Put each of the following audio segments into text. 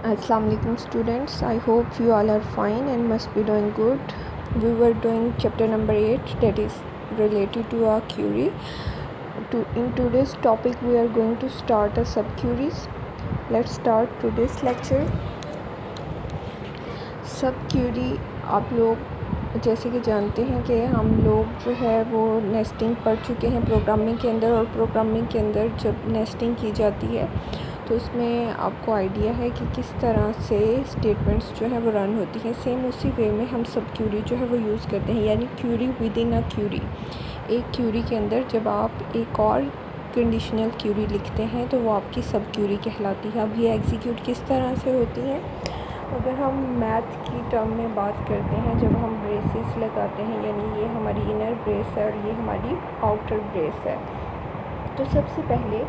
Assalamu alaikum students. I hope you all are fine and must be doing good. We were doing chapter number 8, that is related to a query. In today's topic we are going to start a subqueries. Let's start today's lecture. सबक्यूरी आप लोग जैसे कि जानते हैं कि हम लोग जो है वो नेस्टिंग पढ़ चुके हैं प्रोग्रामिंग के अंदर, और प्रोग्रामिंग के अंदर जब नेस्टिंग की जाती है तो उसमें आपको आइडिया है कि किस तरह से स्टेटमेंट्स जो है वो रन होती हैं। सेम उसी वे में हम सब क्यूरी जो है वो यूज़ करते हैं, यानी query within a query. एक क्यूरी के अंदर जब आप एक और कंडीशनल क्यूरी लिखते हैं तो वो आपकी सब क्यूरी कहलाती है। अब ये एग्जीक्यूट किस तरह से होती हैं, अगर हम मैथ की टर्म में बात करते हैं, जब हम ब्रेसेस लगाते हैं, यानी ये हमारी इनर ब्रेस है और ये हमारी आउटर ब्रेस है, तो सबसे पहले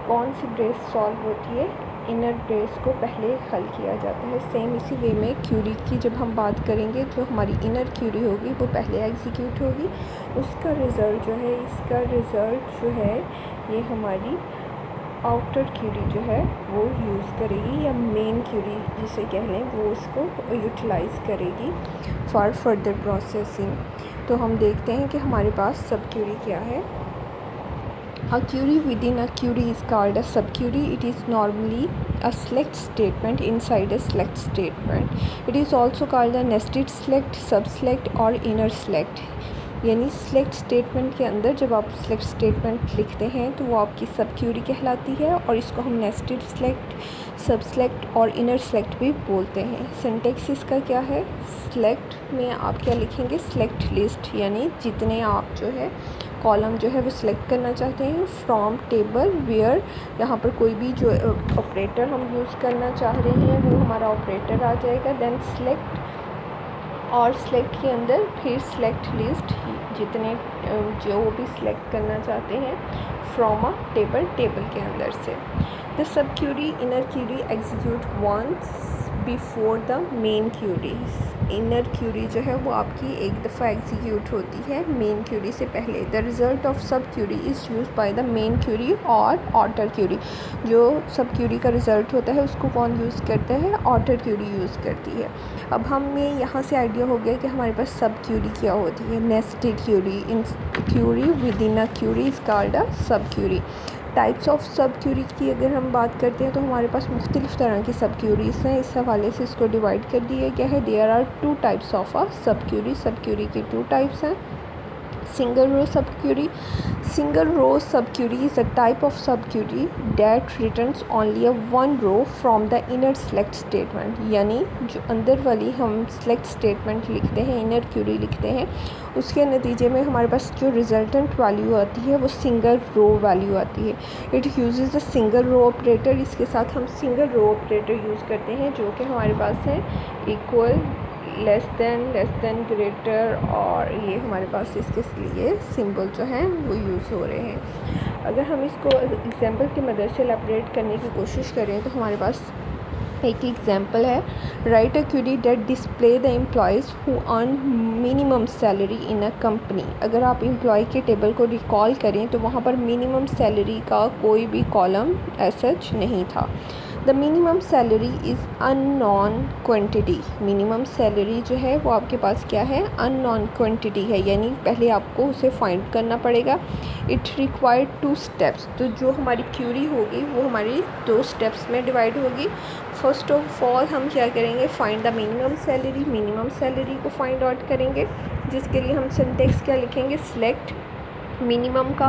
कौन सी ब्रेस सॉल्व होती है? इनर ब्रेस को पहले हल किया जाता है। सेम इसी वे में क्यूरी की जब हम बात करेंगे तो हमारी इनर क्यूरी होगी वो पहले एग्जीक्यूट होगी, उसका रिज़ल्ट जो है, इसका रिज़ल्ट जो है ये हमारी आउटर क्यूरी जो है वो यूज़ करेगी, या मेन क्यूरी जिसे कह लें वो उसको यूटिलाइज़ करेगी फॉर फर्दर प्रोसेसिंग। तो हम देखते हैं कि हमारे पास सब क्यूरी क्या है। A query within a query is called a subquery. It is normally a select statement inside a select statement. It is also called a nested select, subselect और inner select। यानी सेलेक्ट स्टेटमेंट के अंदर जब आप select statement लिखते हैं तो वो आपकी सब क्यूरी कहलाती है, और इसको हम नेस्टेड सेलेक्ट, सब सेलेक्ट और इनर सेलेक्ट भी बोलते हैं। सिंटेक्स इसका क्या है? सेलेक्ट में आप क्या लिखेंगे? सेलेक्ट लिस्ट, यानी जितने आप जो है कॉलम जो है वो सिलेक्ट करना चाहते हैं फ्रॉम टेबल वेयर, यहाँ पर कोई भी जो ऑपरेटर हम यूज़ करना चाह रहे हैं वो हमारा ऑपरेटर आ जाएगा। देन सेलेक्ट, और सेलेक्ट के अंदर फिर सेलेक्ट लिस्ट, जितने जो भी सिलेक्ट करना चाहते हैं फ्रॉम अ टेबल के अंदर से। The sub query inner query execute once before the main query. Inner query जो है वो आपकी एक दफ़ा एग्जीक्यूट होती है मेन क्यूरी से पहले। द रिज़ल्ट ऑफ सब Curie is use by the main query और आउटर क्यूरी। जो सब क्यूरी का रिज़ल्ट होता है उसको कौन यूज़ करता है? आउटर क्यूरी यूज़ करती है। अब हमें यहाँ से आइडिया हो गया कि हमारे पास सब क्यूरी क्या होती है। Nested query, in query within a query is called a sub query. Types of सब क्यूरी की अगर हम बात करते हैं तो हमारे पास मुख्तलिफ़ तरह की सब क्यूरीज़ हैं। इस हवाले से इसको डिवाइड कर दिया गया है। There are 2 types of a sub query. सब क्यूरी की 2 टाइप्स हैं। सिंगल रो सब Curie. Single row subquery is a type of subquery that returns only a one row from the inner select statement। यानी जो अंदर वाली हम select statement लिखते हैं, inner query लिखते हैं, उसके नतीजे में हमारे पास जो resultant value आती है वो single row value आती है। It uses a single row operator। इसके साथ हम single row operator यूज़ करते हैं जो कि हमारे पास है equal, लेस देन, ग्रेटर, और ये हमारे पास इसके लिए सिंबल जो हैं वो यूज़ हो रहे हैं। अगर हम इसको एग्जांपल की मदद से एलैबोरेट करने की कोशिश करें तो हमारे पास एक एग्जांपल है, write a query that display the employees who earn minimum salary in a company. अगर आप एम्प्लॉय के टेबल को रिकॉल करें तो वहाँ पर मिनिमम सैलरी का कोई भी कॉलम सच नहीं था। The minimum salary is unknown quantity. Minimum salary जो है वो आपके पास क्या है? अननोन क्वांटिटी है, यानी पहले आपको उसे फाइंड करना पड़ेगा। It required 2 steps. तो जो हमारी क्यूरी होगी वो हमारी 2 स्टेप्स में डिवाइड होगी। फर्स्ट ऑफ ऑल हम क्या करेंगे? Find the minimum salary. Minimum salary को फाइंड आउट करेंगे, जिसके लिए हम सिंटेक्स क्या लिखेंगे? सिलेक्ट मिनिमम का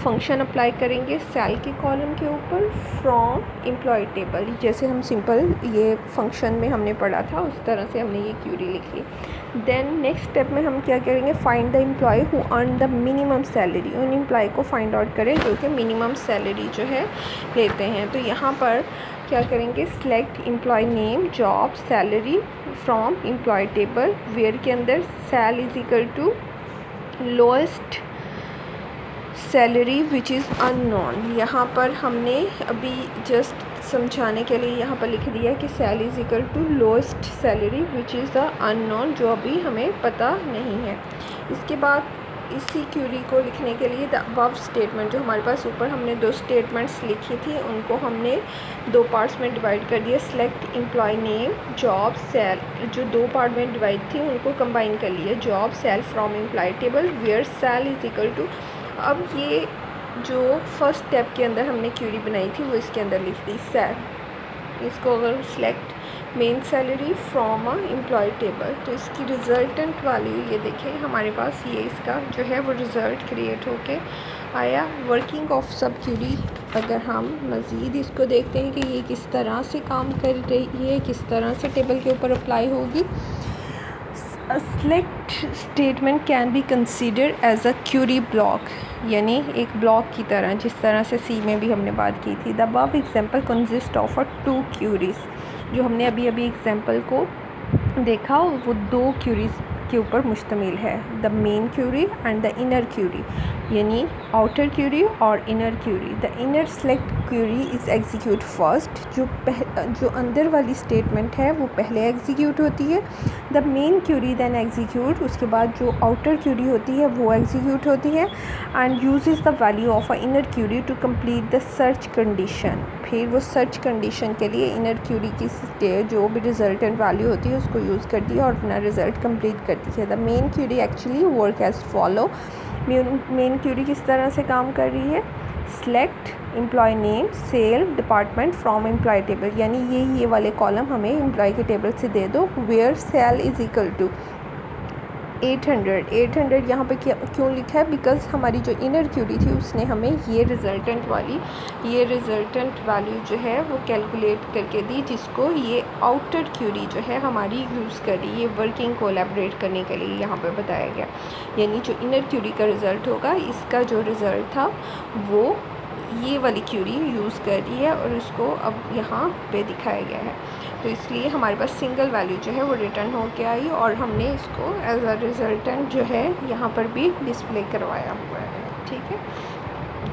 फंक्शन अप्लाई करेंगे सेल के कॉलम के ऊपर फ्रॉम एम्प्लॉय टेबल। जैसे हम सिंपल ये फंक्शन में हमने पढ़ा था उस तरह से हमने ये क्यूरी लिखी। देन नेक्स्ट स्टेप में हम क्या करेंगे? Find the employee who earn the minimum salary. उन एम्प्लॉय को फाइंड आउट करें जो कि मिनिमम सैलरी जो है लेते हैं। तो यहाँ पर क्या करेंगे? Select employee name, job, salary from employee table, where के अंदर sal is equal to lowest salary which is unknown. यहाँ पर हमने अभी जस्ट समझाने के लिए यहाँ पर लिख दिया कि sal is equal to lowest salary which is the unknown, जो अभी हमें पता नहीं है। इसके बाद इसी क्यूरी को लिखने के लिए द अबव स्टेटमेंट, जो हमारे पास ऊपर हमने 2 स्टेटमेंट्स लिखी थी, उनको हमने 2 पार्ट्स में डिवाइड कर दिया। Select employee name, job, sal, जो 2 पार्ट में डिवाइड थी उनको कंबाइन कर लिया, job sal from employee table where sal is equal to. अब ये जो फर्स्ट स्टेप के अंदर हमने क्यूरी बनाई थी वो इसके अंदर लिख दी सेल। इसको अगर select main salary from a employee table, तो इसकी रिजल्टेंट वैल्यू ये देखें हमारे पास, ये इसका जो है वो रिज़ल्ट क्रिएट होके आया। वर्किंग ऑफ सब क्यूरी, अगर हम मज़ीद इसको देखते हैं कि ये किस तरह से काम कर रही है, किस तरह से टेबल के ऊपर अप्लाई होगी। Select statement can be consider as a query block, यानी एक ब्लॉक की तरह, जिस तरह से सी में भी हमने बात की थी। The above example consist of 2 queries, जो हमने अभी एग्जांपल को देखा वो 2 क्यूरीज के ऊपर मुश्तमिल है, the main query and the inner query, यानी आउटर क्यूरी और inner query. The inner select query is execute first, जो अंदर वाली स्टेटमेंट है वो पहले एग्जीक्यूट होती है। The main query then execute, उसके बाद जो आउटर क्यूरी होती है वो एग्जीक्यूट होती है। And uses the value of a inner query to complete the search condition, फिर वो सर्च कंडीशन के लिए इनर क्यूरी की जो भी रिजल्टेंट वैल्यू होती है उसको यूज़ करती है और अपना रिज़ल्ट कंप्लीट करती है। The main query actually work as follow, main query किस तरह से काम कर रही है। Select employee name, sal, department from employee table, यानी ये वाले कॉलम हमें एम्प्लॉय के टेबल से दे दो। Where sal is equal to 800 यहाँ पे क्यों लिखा है, बिकॉज़ हमारी जो इनर क्यूरी थी उसने हमें ये रिज़ल्टेंट वैल्यू जो है वो कैलकुलेट करके दी, जिसको ये आउटर क्यूरी जो है हमारी यूज़ करी, ये वर्किंग कोलैबोरेट करने के लिए यहाँ पे बताया गया। यानी जो इनर क्यूरी का रिज़ल्ट होगा, इसका जो रिज़ल्ट था वो ये वाली क्यूरी यूज़ कर रही है और उसको अब यहाँ पे दिखाया गया है। तो इसलिए हमारे पास सिंगल वैल्यू जो है वो रिटर्न हो के आई और हमने इसको एज अ रिजल्टेंट जो है यहाँ पर भी डिस्प्ले करवाया हुआ है। ठीक है,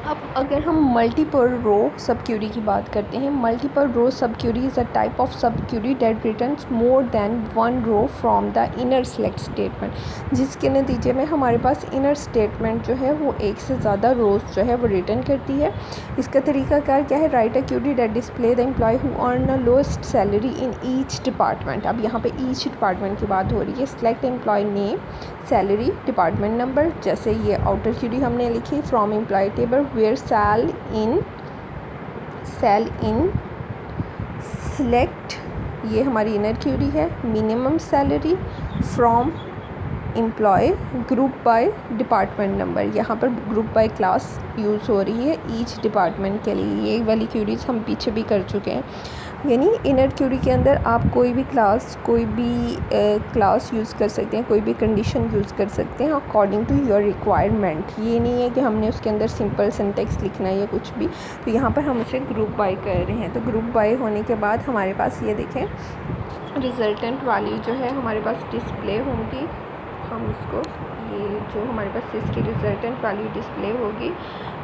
अब अगर हम मल्टीपल रो सब क्यूरी की बात करते हैं, मल्टीपल रो सब Curie is a type of सब Curie that returns more than 1 row from the inner select statement, जिसके नतीजे में हमारे पास इनर स्टेटमेंट जो है वो एक से ज़्यादा रोज़ जो है वो रिटर्न करती है। इसका तरीक़ाकार क्या है, write a query that display the employee who earn the lowest salary in each department. अब यहाँ पे ईच डिपार्टमेंट की बात हो रही है। Select employee name, salary, department number, जैसे ये आउटर क्यूरी हमने लिखी, from employee table where sal in select, ये हमारी इनर क्यूरी है। Minimum salary from employee, group by department number, यहाँ पर ग्रुप बाय क्लास यूज़ हो रही है ईच डिपार्टमेंट के लिए। ये वाली क्यूरीज हम पीछे भी कर चुके हैं। यानी इनर क्यूरी के अंदर आप कोई भी क्लास यूज़ कर सकते हैं, कोई भी कंडीशन यूज़ कर सकते हैं अकॉर्डिंग टू योर रिक्वायरमेंट। ये नहीं है कि हमने उसके अंदर सिंपल सिंटेक्स लिखना है या कुछ भी। तो यहाँ पर हम उसे ग्रुप बाय कर रहे हैं। तो ग्रुप बाय होने के बाद हमारे पास ये देखें रिजल्टेंट वैल्यू जो है हमारे पास डिस्प्ले होंगी। हम इसको, ये जो हमारे पास इसकी रिजल्टेंट वैल्यू डिस्प्ले होगी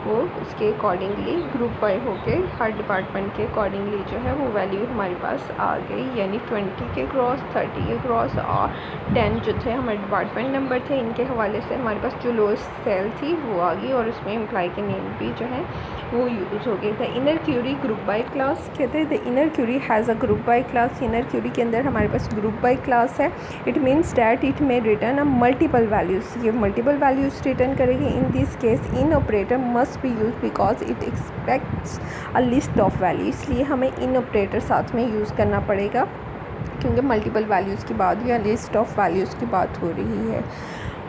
वो उसके अकॉर्डिंगली ग्रुप बाय होके हर डिपार्टमेंट के अकॉर्डिंगली जो है वो वैल्यू हमारे पास आ गई। यानी 20 के क्रॉस, 30 के क्रॉस और 10 जो थे हमारे डिपार्टमेंट नंबर थे, इनके हवाले से हमारे पास जो लोएस्ट सेल थी वो आ गई और उसमें एम्प्लॉय के नेम भी जो है वो यूज़ हो गए। The inner query group by class कहते हैं, the inner query has a group by class. Inner query के अंदर हमारे पास ग्रुप बाय क्लास है। It means that it may return a multiple values, ये मल्टीपल वैल्यूज़ रिटर्न करेगी। In this case in operator must be use because it expects a list of value, इसलिए हमें इन operator साथ में use करना पड़ेगा क्योंकि मल्टीपल वैल्यूज़ की बात या लिस्ट ऑफ वैल्यूज़ की बात हो रही है।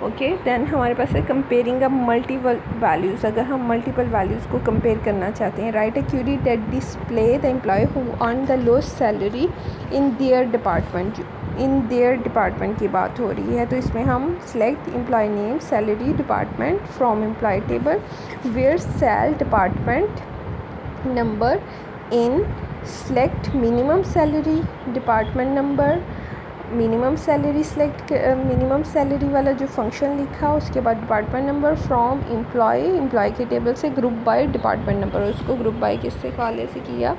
ओके, देन हमारे पास है कंपेयरिंग अ मल्टीपल वैल्यूज़। अगर हम मल्टीपल वैल्यूज़ को कंपेयर करना चाहते हैं, write a query that display the employee who earn the lowest salary in their department की बात हो रही है। तो इसमें हम select employee name, salary, department from employee table where sal, department number in select minimum salary, department number, minimum salary select, minimum salary वाला जो फंक्शन लिखा उसके बाद डिपार्टमेंट नंबर फ्रॉम एम्प्लॉय के टेबल से ग्रुप बाय डिपार्टमेंट नंबर, उसको group bye किससे हवाले से किया,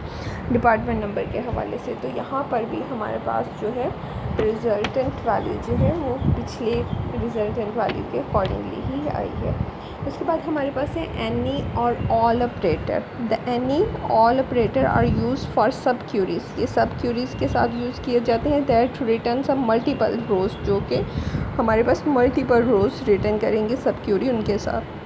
डिपार्टमेंट नंबर के हवाले से। तो यहाँ पर भी हमारे पास जो है रिज़ल्टेंट वैल्यू जो है वो पिछले रिज़ल्टेंट वैल्यू के अकॉर्डिंगली ही आई है। उसके बाद हमारे पास है एनी और all operator. The any all operator are use for sub queries. ये सब क्यूरीज के साथ यूज़ किए जाते हैं। That return sub multiple rows, जो कि हमारे पास मल्टीपल रोज़ रिटर्न करेंगे सब क्यूरी उनके साथ।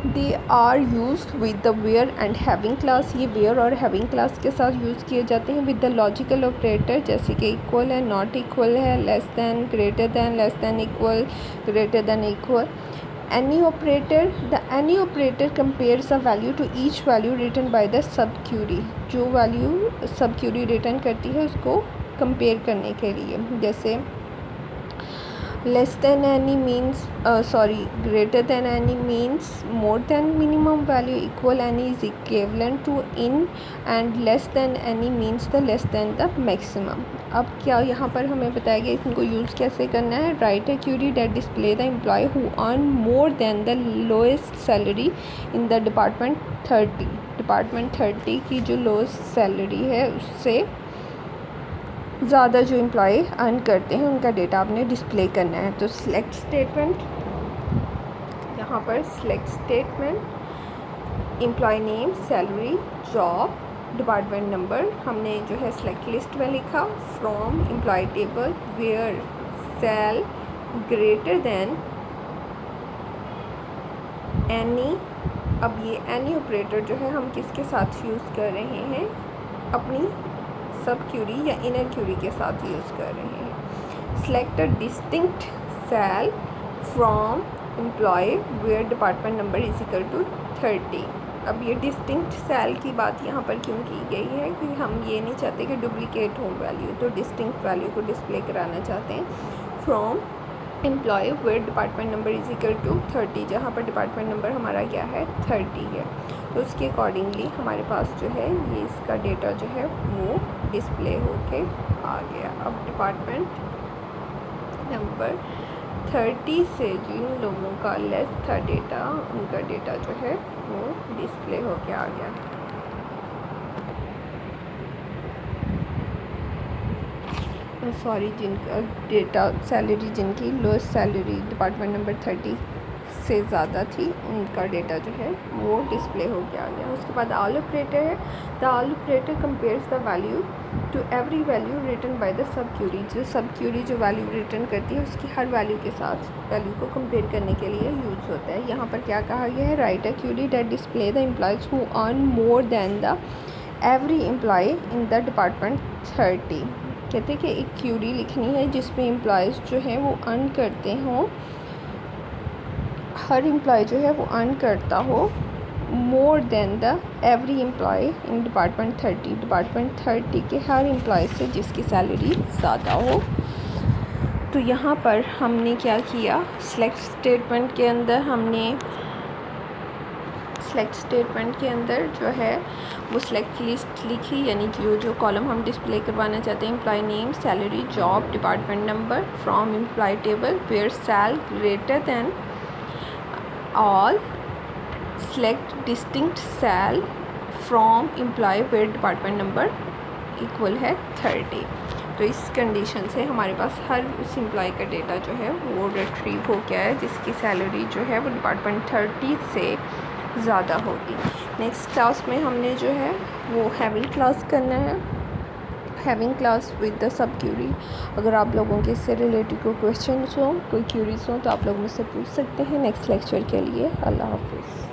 They are use with the where and having class. ये वेयर और हैविंग क्लास के साथ यूज़ किए जाते हैं। विद द लॉजिकल ऑपरेटर, जैसे कि इक्वल है, नॉट इक्वल है, less than, greater than, less than equal, greater than equal. any operator, the any operator compares a value to each value written by the sub query। जो value sub query return करती है उसको compare करने के लिए, जैसे less than any means greater than any means more than minimum value, equal any is equivalent to in, and less than any means the less than the maximum. अब क्या यहाँ पर हमें बताया गया इनको यूज़ कैसे करना है। Write a query that display the employee who earn more than the lowest salary in the department 30। Department 30 की जो लोएस्ट सैलरी है उससे ज़्यादा जो एम्प्लॉय अर्न करते हैं उनका डेटा आपने डिस्प्ले करना है। तो सिलेक्ट स्टेटमेंट, यहाँ पर select statement, employee name, salary, job, department number हमने जो है सिलेक्ट लिस्ट में लिखा। From employee table, where, sal, greater than any. अब ये एनी ऑपरेटर जो है हम किसके साथ यूज़ कर रहे हैं, अपनी सब क्यूरी या इनर क्यूरी के साथ यूज़ कर रहे हैं। Select a distinct sal from employee where department number is equal to 30। अब ये डिस्टिंक्ट सेल की बात यहाँ पर क्यों की गई है कि हम ये नहीं चाहते कि डुप्लीकेट हो वैल्यू, तो डिस्टिंक्ट वैल्यू को डिस्प्ले कराना चाहते हैं। From employee where department number is equal to 30, जहाँ पर डिपार्टमेंट नंबर हमारा क्या है 30 है, तो उसके अकॉर्डिंगली हमारे पास जो है ये इसका डेटा जो है वो डिस्प्ले होके आ गया। अब डिपार्टमेंट नंबर 30 से जिन लोगों का लेस था डेटा, उनका डेटा जो है वो डिस्प्ले होके आ गया। सॉरी, जिनका डेटा सैलरी जिनकी लोएस्ट सैलरी डिपार्टमेंट नंबर 30 से ज़्यादा थी उनका डेटा जो है वो डिस्प्ले हो गया गया। उसके बाद ऑल ऑपरेटर है। The all operator compares the value to every value returned by the sub query. जो सब क्यूरी जो वैल्यू रिटर्न करती है उसकी हर वैल्यू के साथ वैल्यू को कंपेयर करने के लिए यूज़ होता है। यहाँ पर क्या कहा गया है, write a query that display the employees who earn more than the every employee in the department 30। कहते हैं कि एक क्यूरी लिखनी है जिसमें एम्प्लॉयज़ जो हैं वो अर्न करते हों, हर एम्प्लॉय जो है वो अर्न करता हो more than the every employee in department 30। Department 30 के हर एम्प्लॉय से जिसकी सैलरी ज़्यादा हो। तो यहाँ पर हमने क्या किया, सिलेक्ट स्टेटमेंट के अंदर जो है वो सिलेक्ट लिस्ट लिखी, यानी कि जो कॉलम हम डिस्प्ले करवाना चाहते हैं, employee name, salary, job, department number, from employee table, where sal greater than all, select distinct cell from employee where department number equal है 30। तो इस कंडीशन से हमारे पास हर उस एम्प्लॉय का डेटा जो है वो रिट्रीव हो गया है जिसकी सैलरी जो है वो डिपार्टमेंट 30 से ज़्यादा होगी। नेक्स्ट क्लास में हमने जो है वो हैविंग क्लास करना है, having class with the sub query. अगर आप लोगों के इससे रिलेटेड कोई क्वेश्चन हो, कोई क्यूरीज हो, तो आप लोग मुझसे पूछ सकते हैं। नेक्स्ट लेक्चर के लिए अल्लाह हाफिज़।